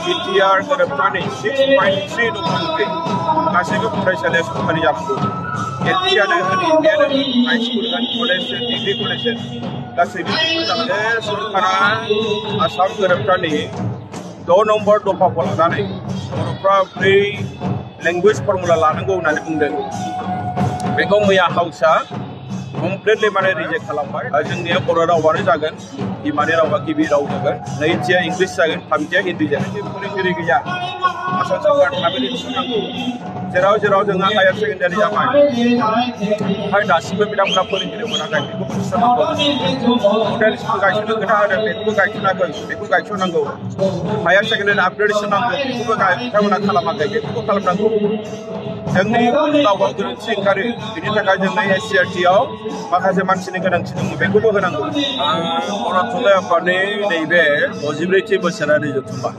BTR गोरोबनानै 6.3 दंफांखै गासैबो फरायसालिया सरखारि जानांगौ एलपिआनो होन इउपिआनो होन हाई स्कुल होन कलेज होन डिग्री कलेज होन गासैबो जाहाथे सरकारा आसाम गोरोबनानै 6 नम्बर दफाखौ लानानै बर'फ्रा बै लेंगुवेज फर्मुला लानांगौ होननानै बुंदों बेखौ मैया हाउसआ कमप्लिटलि माने रिजेक्ट खालामबाय जोंनिया बर' रावानो जागोन बिमानि रावा गिबि राव जागोन नैथिया इंलिस जागोन थामथिया हिन्दी जागोन फोरोंगिरि गैया आसाम सरकार थाबैनो थिसननांगौ जेराव जेराव जोंहा हायार सेकेन्डारि जाबाय ओमफ्राय दासिमबो बिथांमोना फोरोंगिरि मोनाखै बेखौ थिसननांगौ मडेल स्कुल गायसननो खोथा होदों बेखौबो गायसनाखै बेखौ गायसननांगौ हायार सेकेन्डारि आपग्रेडेसन नांगौ बेखौबो बिथांमोना खालामाखै बेखौबो खालामनांगौ जोंनि रावाव गोरोन्थि ओंखारो बेनि थाखाय जोंनि एससिआरटिआव माखासे मानसिनि गोनांथि दङ बेखौबो होनांगौ बर' थुनलाइ आफादनि नैबे 63थि बोसोरारि जथुम्मा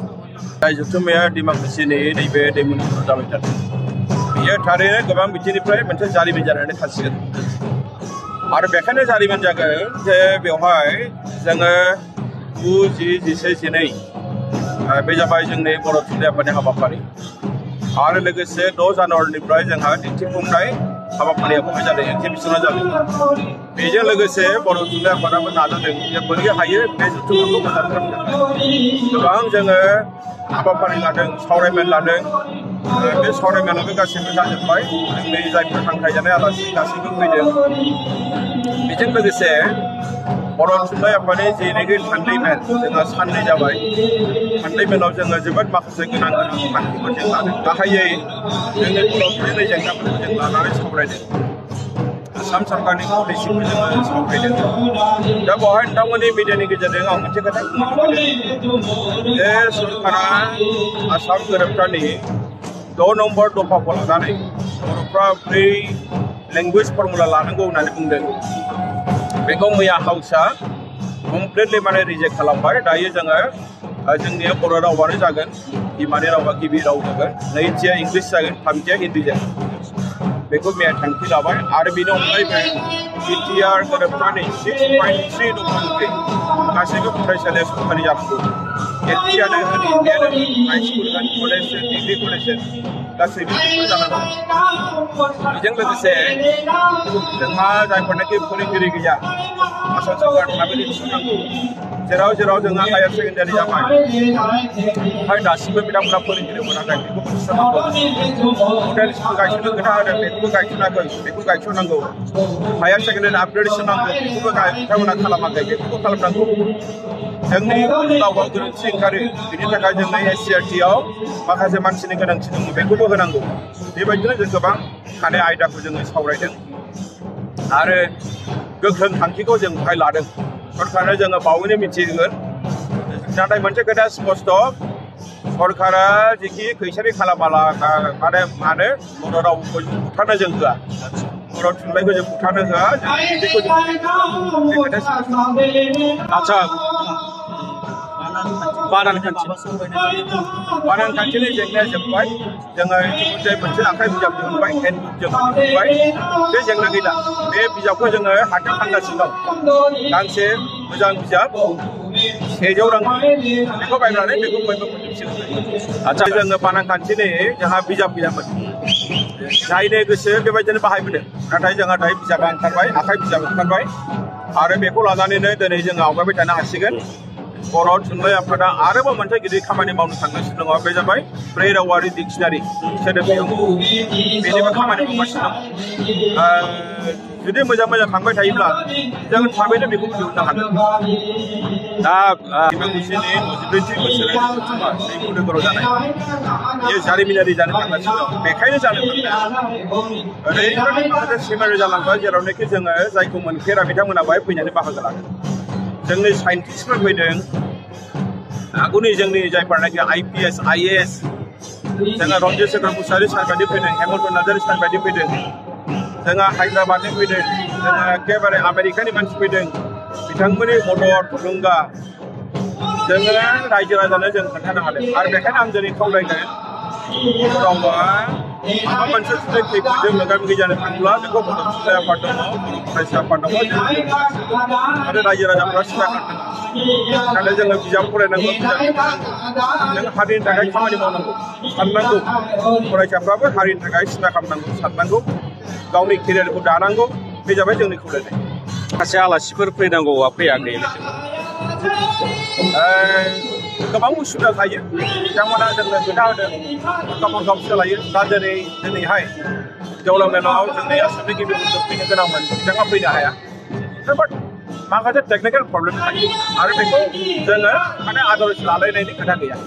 जाय जथुम्माया डेम'क्रेसिनि नैबे दैमुनथियाव जाबाय थादों बेयो थारैनो गोबां बिथिंनिफ्राय मोनसे जारिमिन जानानै थासिगोन आरो बेखायनो जारिमिन जागोन जे बेवहाय जोङो 9, 10, 11, 12 बे जाबाय जोंनि बर' थुनलाइ आफादनि हाबाफारि आरो लोगोसे 6 जानुवारिनिफ्राय जोंहा दिन्थिफुंनाय हाबाफारिया बहाय जादों एक्टिभिसना जादों बेजों लोगोसे बर' थुनलाइ आफादाबो नाजादों जे बोरै हायो बे जथुम्माखौ मोजां खालामनो गोबां जोङो हाबाफारि लादों सावरायमेल लादों बे सावरायमेलाबो गासैबो जाजोब्बाय जोंनि जायफोर हांख्रायजानाय आलासि गासैबो फैदों बेजों लोगोसे बर' थुनलाइ आफादनि जेनोखि थान्दै मेल जोंहा साननै जाबाय थान्दै मेलाव जोङो जोबोद माखासे गोनां थांखिफोर जों लादों गाहायै जोंनि बर'फोरनि जेंनाफोरखौ जों लानानै सावरायदों आसाम सरकारनि पलिसिखौ जोङो सावरायदों दा बेवहाय नोंथांमोननि मिडियानि गेजेरजों आं मोनसे खोथा बुंनो लुबैदों जे सरकारा आसाम गोरोबनानै 6 नम्बर दफाखौ लानानै बर'फ्रा बै लेंगुवेज फर्मुला लानांगौ होननानै बुंदों बेखौ मैया हाउसआ कमप्लिटलि माने रिजेक्ट खालामबाय दायो जोङो जोंनिया बर' रावानो जागोन बिमानि रावा गिबि राव जागोन नैथिया इंलिस जागोन थामथिया हिन्दी जागोन बेखौ मैया थांखि लाबाय आरो बेनि अनगायैबो BTR गोरोबनानै 6.3 दंफांखै गासैबो फरायसालिया सरखारि जानांगौ एलपिआनो होन इउपिआनो होन हाई स्कुल होन कलेज होन डिग्री कलेज होन गासैबो जानांगौ बेजों लोगोसे जोंहा जायफोरनाखि फोरोंगिरि गैया आसाम सरकार थाबैनो थिसननांगौ जेराव जेराव जोंहा हायार सेकेन्डारि जाबाय ओमफ्राय दासिमबो बिथांमोना फोरोंगिरि मोनाखै बेखौ थिसननांगौ मडेल स्कुल गायसननो खोथा होदों बेखौबो गायसनाखै बेखौ गायसननांगौ हायार सेकेन्डारि आपग्रेडेसन नांगौ बेखौबो बिथांमोना खालामाखै बेखौबो खालामनांगौ जोंनि रावाव गोरोन्थि ओंखारो बेनि थाखाय जोंनि एससिआरटिआव माखासे मानसिनि गोनांथि दङ बेखौबो होनांगौ बेबायदिनो जों गोबां थानाय आयदाखौ जोङो सावरायदों आरो गोख्रों थांखिखौ जों बेवहाय लादों सरकारनो जोङो बावैनो मिथिहोगोन नाथाय मोनसे खोथा स्पष्ट सरकारा जेखि खैसारि खालामाला मानो बर' रावखौ बुथारनो जों होआ बर' थुनलाइखौ जों बुथारनो होआ बेखौ जों बे खोथा आच्छा बानान खान्थिनि जेंनाया जोब्बाय जोङो इतिमध्य मोनसे आखाइ बिजाब दिहुनबाय हेन्डबुक जों दिहुनबाय बे जेंना गैला बे बिजाबखौ जोङो हाथायाव फानगासिनो दं गांसे मोजां बिजाब 100 रां बेखौ बायनानै बेखौ बयबो मोनजोबसिगोन आच्छा जोङो बानान खान्थिनि जोंहा बिजाब गैयामोन जायनो गोसो बेबायदिनो बाहायबोदों नाथाय जोंहा दायो बिजाबा ओंखारबाय आखाइ बिजाब ओंखारबाय आरो बेखौ लानानैनो दिनै जोङो आवगायबाय थानो हासिगोन बर' थुनलाइ आफादा आरोबाव मोनसे गिदिर खामानि मावनो थांगासिनो दङ बे जाबाय ब्रै रावारि डिक्सनारि सोदोबबियाव बेनिबो खामानि मावगासिनो दं जुदि मोजां थांबाय थायोब्ला जों थाबैनो बेखौ दिहुननो हागोन दा डेम'क्रेसिनि 63थि बोसोरारि जथुम्मा दैमुनथियाव जानाय बेयो जारिमिनारि जानो थांगासिनो दं बेखायनो जानो थांदों ओरैबायदि माखासे सेमिनार जालांबाय जेरावनोखि जोङो जायखौ मोनफेरा बिथांमोना बेहाय फैनानै बाहागो लागोन जोंनि साइन्टिस्टफोर फैदों आगुनि जोंनि जायफोरनाखि IPS IAS जोंहा रन्जित शेखर मुसाहारि सार बायदि फैदों हेमन्त नार्जारि सार बायदि फैदों जोंहा हायद्राबादनि फैदों जोंहा एखेबारे आमेरिकानि मानसि फैदों बिथांमोननि मदद थुलुंगा जोङो रायजो राजानो जों खोन्थानो हादों आरो बेखायनो आं दिनै खावलायगोन बर' रावा माबा मोनसे जुदि खैफोदजों मोगा मोगि जानो थाङोब्ला बेखौ बर' थुनलाइ आफाद दङ बर' फरायसा आफाद दङ आरो रायजो राजाफ्रा सिदा खालामदों नाथाय जोङो बिजाब फरायनांगौ जों हारिनि थाखाय खामानि मावनांगौ साननांगौ फरायसाफ्राबो हारिनि थाखाय सिन्था खालामनांगौ साननांगौ गावनि केरियारखौ दानांगौ बे जाबाय जोंनि खावलायनाय माखासे आलासिफोर फैनांगौआ फैयाखै गोबां उसुबिदा थायो बिथांमोना जोंनो खोथा होदों हरखाब सोलायो दा दिनैहाय गेवलां मेलाव जोंनि आसामनि गिबि मन्थ्रि फैनो गोनांमोन बिथाङा फैनो हाया बाट माखासे टेकनिकेल प्रब्लेम थायो आरो बेखौ जोङो माने आदर्श लालायनायनि खोथा गैया